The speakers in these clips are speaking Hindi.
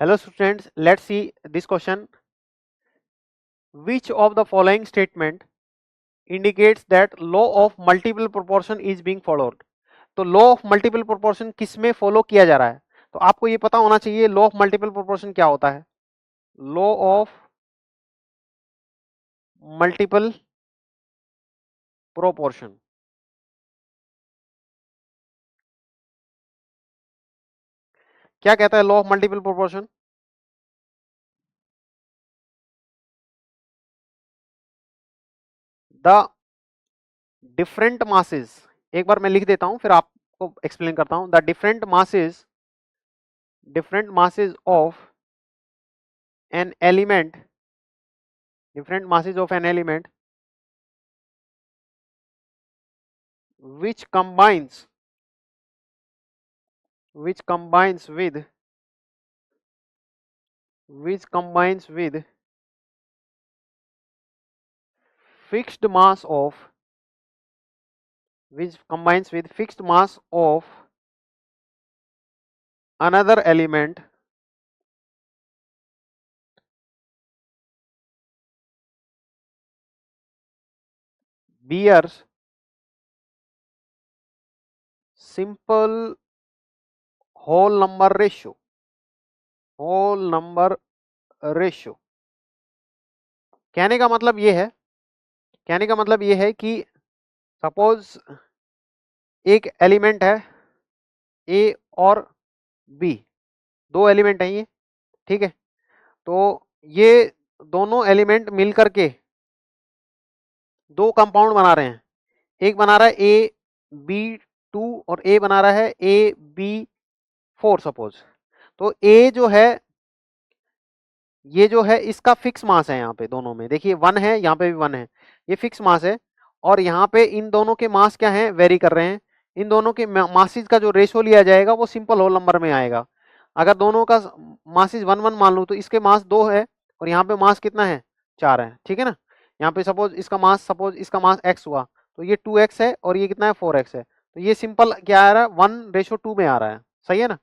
Hello students, let's see this question. Which of the following statement indicates that law of multiple proportion is being followed? तो लॉ ऑफ मल्टीपल प्रोपोर्शन किस में फॉलो किया जा रहा है? तो आपको ये पता होना चाहिए लॉ ऑफ मल्टीपल प्रोपोर्शन क्या होता है. लॉ ऑफ मल्टीपल प्रोपोर्शन क्या कहता है? Law of multiple proportion the different masses, एक बार मैं लिख देता हूं फिर आपको एक्सप्लेन करता हूं. The different masses of an element, different masses of an element which combines with fixed mass of another element bears simple whole number ratio. कहने का मतलब ये है कि सपोज एक एलिमेंट है ए और बी, दो एलिमेंट है ये, ठीक है. तो ये दोनों एलिमेंट मिलकर के दो कंपाउंड बना रहे हैं. एक बना रहा है ए बी 2 और ए बना रहा है ए बी 4 सपोज. तो ए जो है, ये जो है इसका फिक्स मास है. यहाँ पे दोनों में देखिए 1 है, यहाँ पे भी 1 है, ये फिक्स मास है. और यहाँ पे इन दोनों के मास क्या है, वेरी कर रहे हैं. इन दोनों के मासिस का जो रेशो लिया जाएगा वो सिंपल होल नंबर में आएगा. अगर दोनों का मासिस 1 1 मान लूँ तो इसके मास 2 है और यहाँ पे मास कितना है, 4 है. ठीक है ना. यहाँ पे सपोज इसका मास x हुआ तो ये 2x है और ये कितना है, 4x है. तो ये सिंपल क्या आ रहा है, 1:2 में आ रहा है. सही है ना.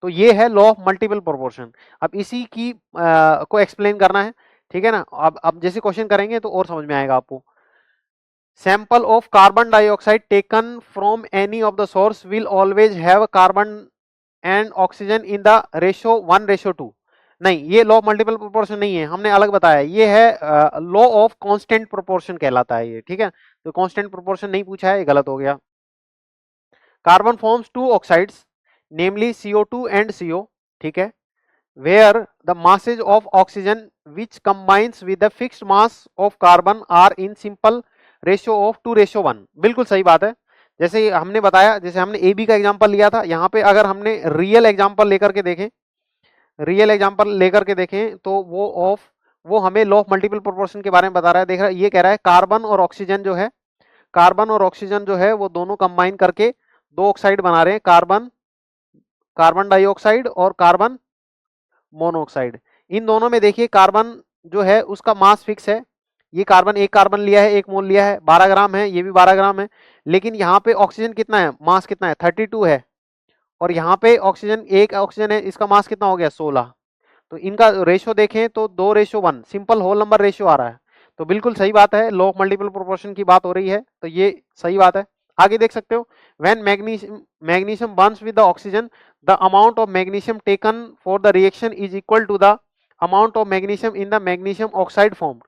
तो ये है लॉ ऑफ मल्टीपल प्रोपोर्शन. अब इसी की को एक्सप्लेन करना है. ठीक है ना. अब जैसे क्वेश्चन करेंगे तो और समझ में आएगा आपको. Sample of carbon dioxide taken from any of the source will always have carbon and oxygen in the ratio 1:2. नहीं, ये लॉ ऑफ मल्टीपल प्रोपोर्शन नहीं है, हमने अलग बताया. ये है लॉ ऑफ कांस्टेंट प्रोपोर्शन कहलाता है ये. ठीक है. तो कांस्टेंट प्रोपोर्शन नहीं पूछा है, ये गलत हो गया. Carbon forms 2 oxides namely CO2 and CO. ठीक है. where the masses of oxygen which combines with the fixed mass of carbon are in simple ratio of 2:1. बिल्कुल सही बात है. जैसे हमने बताया, जैसे हमने ए बी का एग्जांपल लिया था, यहाँ पे अगर हमने रियल एग्जांपल लेकर के देखें तो वो हमें लॉ ऑफ मल्टीपल प्रोपोर्शन के बारे में बता रहा है. देख रहा है, ये कह रहा है कार्बन और ऑक्सीजन जो है वो दोनों कंबाइन करके दो ऑक्साइड बना रहे हैं, कार्बन डाइऑक्साइड और कार्बन मोनोऑक्साइड. इन दोनों में देखिए कार्बन जो है उसका मास फिक्स है. ये कार्बन, एक कार्बन लिया है, 1 मोल लिया है, 12 ग्राम है, ये भी 12 ग्राम है. लेकिन यहाँ पे ऑक्सीजन कितना है, मास कितना है, 32 है. और यहाँ पे एक ऑक्सीजन है, इसका मास कितना हो गया, 16. तो इनका रेशो देखें तो 2:1, सिंपल होल नंबर रेशो आ रहा है. तो बिल्कुल सही बात है, लॉ ऑफ मल्टीपल प्रोपोर्शन की बात हो रही है, तो ये सही बात है. आगे देख सकते हो, when magnesium Burns with the oxygen the amount of magnesium taken for the reaction is equal to the amount of magnesium in the magnesium oxide formed.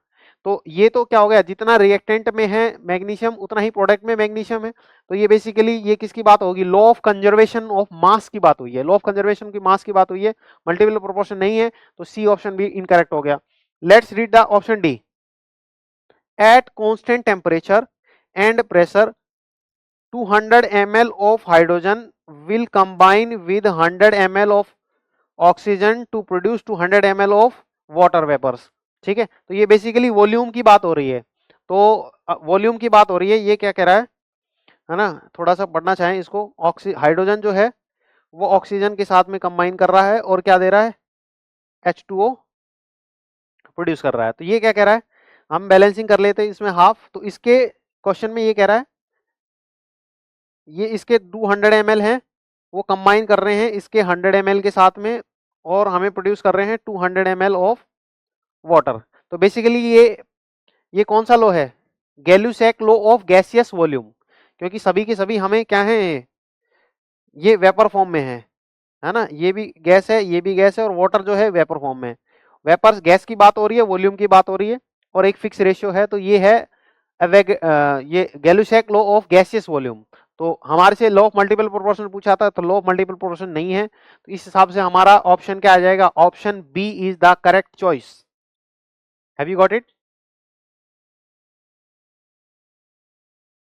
तो ये तो क्या हो गया, जितना रिएक्टेंट में है मैग्नीशियम उतना ही प्रोडक्ट में मैग्नीशियम है. तो ये बेसिकली ये किसकी बात होगी, law of conservation of mass की बात हुई है. लॉ ऑफ कंजर्वेशन की मास की बात हुई है, मल्टीपल प्रोपोर्शन नहीं है. तो सी ऑप्शन भी इनकरेक्ट हो गया. Let's read the option D. At constant temperature and pressure 200 ml of hydrogen will combine with 100 ml of oxygen to produce 200 ml of water vapors. ठीक है. तो ये बेसिकली वॉल्यूम की बात हो रही है. तो वॉल्यूम की बात हो रही है. ये क्या कह रहा है ना, थोड़ा सा पढ़ना चाहें इसको. हाइड्रोजन जो है वो ऑक्सीजन के साथ में कंबाइन कर रहा है और क्या दे रहा है, H2O प्रोड्यूस कर रहा है. तो ये क्या कह रहा है, हम बैलेंसिंग कर लेते हैं इसमें हाफ. तो इसके क्वेश्चन में ये कह रहा है, ये इसके 200 ml हैं, वो कंबाइन कर रहे हैं इसके 100 ml के साथ में और हमें प्रोड्यूस कर रहे हैं 200 ml ऑफ वाटर। तो बेसिकली ये कौन सा लॉ है? गैल्यूसैक लॉ ऑफ गैसियस वॉल्यूम, क्योंकि सभी के सभी हमें क्या है, ये वेपर फॉर्म में है ना, ये भी गैस है, ये भी गैस है, और वाटर जो है वेपर फॉर्म में। वेपर गैस की बात हो रही है, वॉल्यूम की बात हो रही है, और एक फिक्स रेशियो है, तो ये है ये गैल्यूसैक लॉ ऑफ गैसियस वॉल्यूम। तो हमारे से लॉ ऑफ मल्टीपल प्रोपोर्शन पूछा था, तो लॉ ऑफ मल्टीपल प्रोपोर्शन नहीं है, तो इस हिसाब से हमारा ऑप्शन क्या आ जाएगा? Option B is the correct choice. Have you got it?